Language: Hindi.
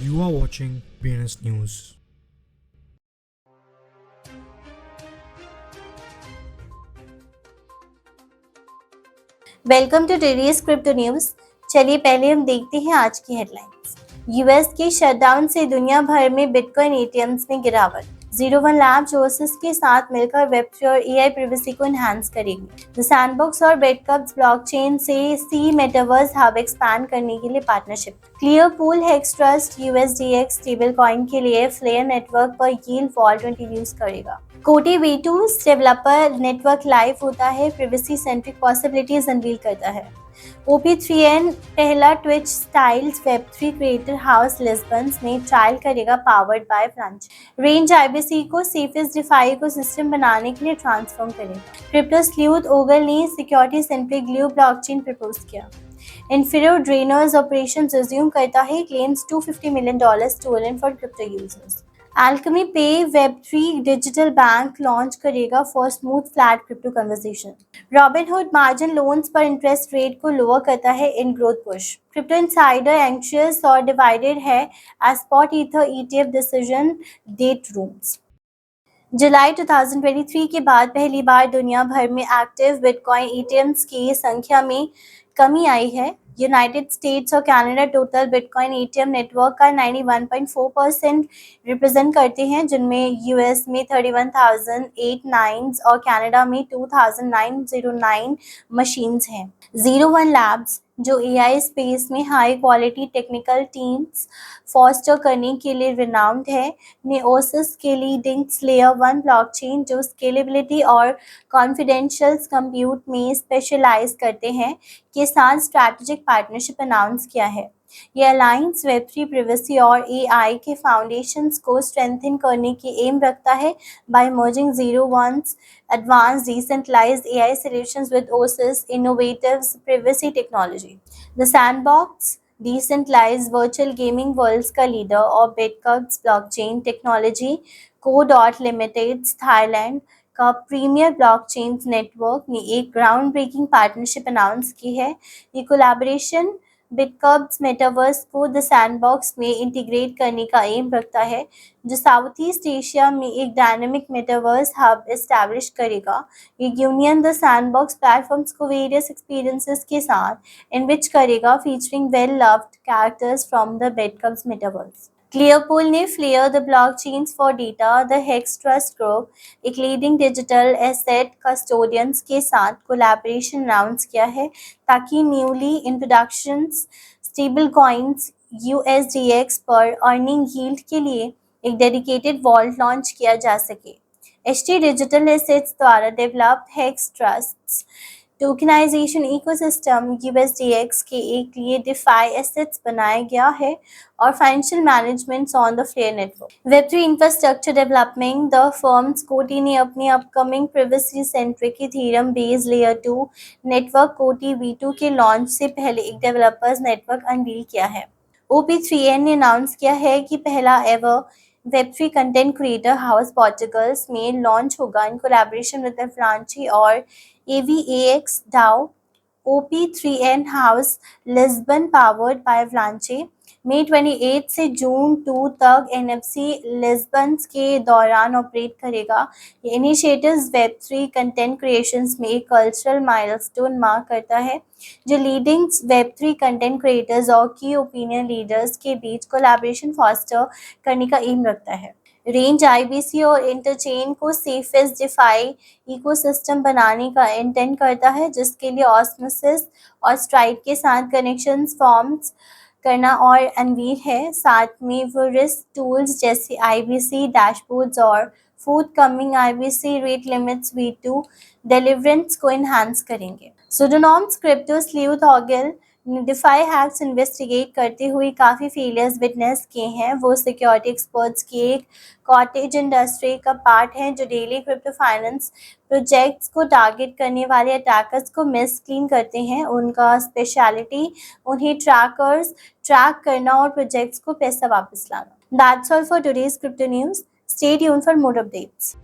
You are watching BNS News. Welcome to today's crypto news. चलिए पहले हम देखते हैं आज की हेडलाइंस। यूएस के शटडाउन से दुनिया भर में बिटकॉइन एटीएम्स में गिरावट। 01 लैब्स ओसिस के साथ मिलकर वेब3 और एआई प्राइवेसी को एनहांस करेगी। द सैंडबॉक्स और बिटकप्स ब्लॉकचेन से सी मेटावर्स हब एक्सपैंड करने के लिए partnership. Clearpool Hex Trust USDX stable coin के लिए फ्लेयर नेटवर्क पर यील्ड वॉल्ट इंट्रोड्यूस करेगा। कोटी V2 डेवलपर नेटवर्क लाइव होता है, प्राइवेसी सेंट्रिक पॉसिबिलिटीज अनवील करता है। OP3N पहला ट्विच स्टाइल्स वेब3 क्रिएटर हाउस लिस्बन्स में ट्रायल करेगा पावर्ड बाय फ्रांच। रेंज IBC को सेफेस्ट डिफाई इकोसिस्टम बनाने के लिए ट्रांसफॉर्म करेगा। क्रिप्टो स्लूथ ओगल ने security centric glue blockchain propose किया। इन्फिरो ड्रेनर्स ऑपरेशन रिज्यूम करता है, claims $250 million stolen for crypto users. Alchemy Pay Web3 digital bank launch करेगा for smooth flat crypto conversation. Robinhood margin loans पर इंटरेस्ट रेट को लोअर करता है in growth push. Crypto insider anxious और डिवाइडेड है as spot ether ETF decision date looms. जुलाई 2023 के बाद पहली बार दुनिया भर में एक्टिव बिटकॉइन एटीएम्स की संख्या में कमी आई है। यूनाइटेड स्टेट्स और Canada total bitcoin ATM network का 91.4% रिप्रेजेंट करते हैं, जिनमें यूएस में 31,089 और कनाडा में 2,909 मशीन्स हैं। 01 लैब्स जो एआई स्पेस में high quality technical teams foster करने के लिए रिनाउंड है, ने ओसिस के लीडिंग लेयर 1 ब्लॉकचेन जो स्केलेबिलिटी और कॉन्फिडेंशियल कंप्यूट में स्पेशलाइज करते हैं के साथ स्ट्रैटेजिक पार्टनरशिप अनाउंस किया है। यह अलायंस वेब3 प्राइवेसी और एआई के फाउंडेशंस को स्ट्रेंथन करने की एम रखता है by merging 01's advanced decentralized AI solutions with OSIS innovative privacy technology. The Sandbox decentralized virtual gaming worlds का लीडर और बिटकप्स ब्लॉकचेन टेक्नोलॉजी को लिमिटेड थाईलैंड का प्रीमियर ब्लॉकचेन नेटवर्क ने एक ग्राउंड ब्रेकिंग पार्टनरशिप अनाउंस की है। ये कोलैबोरेशन बिटकप्स मेटावर्स को द सैंडबॉक्स में इंटीग्रेट करने का एम रखता है, जो साउथ ईस्ट एशिया में एक डायनेमिक मेटावर्स हब एस्टैब्लिश करेगा। ये यूनियन द सैंडबॉक्स प्लेटफॉर्म्स को वेरियस एक्सपीरियंसेस के साथ एनरिच करेगा, featuring well loved characters from the Bitcups metaverse. Clearpool ने Flare the blockchains for data the Hex Trust group, एक लीडिंग डिजिटल एसेट कस्टोडियंस के साथ कोलैबोरेशन अनाउंस किया है ताकि newly introductions stable coins USDX पर अर्निंग यील्ड के लिए एक डेडिकेटेड वॉल्ट लॉन्च किया जा सके। HT डिजिटल एसेट्स द्वारा developed Hex Trust's tokenization ecosystem USDX के एक लिए डिफाई एसेट्स बनाया गया है और financial management on the Flare network. वेब3 infrastructure development the firms Coti ने अपनी upcoming privacy centric Ethereum based layer 2 network Coti V2 के लॉन्च से पहले एक डेवलपर्स नेटवर्क अनवील किया है। OP3N ने अनाउंस किया है कि पहला एवर वेब3 कंटेंट क्रिएटर हाउस पोर्टुगल्स में लॉन्च होगा इन कोलैबोरेशन विद फ्रांची और AVAX DAO। OP3N house Lisbon powered by फ्लांचे मई 28 से जून 2 तक NFC लिस्बन के दौरान ऑपरेट करेगा। ये इनिशिएटिव्स वेब3 कंटेंट क्रिएशंस में एक कल्चरल माइलस्टोन मार्क करता है, जो लीडिंग वेब3 कंटेंट क्रिएटर्स और की ओपिनियन लीडर्स के बीच कोलैबोरेशन फॉस्टर करने का एम रखता है। रेंज IBC और इंटरचेन को सेफेस्ट डिफाई इकोसिस्टम बनाने का इंटेंट करता है, जिसके लिए ऑस्मोसिस और स्ट्राइप के साथ कनेक्शंस फॉर्म्स करना और अनवील है। साथ में वो रिस्क टूल्स जैसे IBC डैशबोर्ड्स और फॉरथकमिंग IBC rate limits V2 deliverance को एनहांस करेंगे। सुडोनॉम्स क्रिप्टो स्लूथ ओगल ने डिफाई हैक्स इन्वेस्टिगेट करते हुए काफ़ी फेलियर्स विटनेस किए हैं। वो सिक्योरिटी एक्सपर्ट्स की एक कॉटेज इंडस्ट्री का पार्ट है जो डेली क्रिप्टो फाइनेंस प्रोजेक्ट्स को टारगेट करने वाले अटैकर्स को मिस क्लीन करते हैं। उनका स्पेशलिटी उन्हें ट्रैक करना और प्रोजेक्ट्स को पैसा वापस लाना। That's all for today's crypto news. Stay tuned for more updates.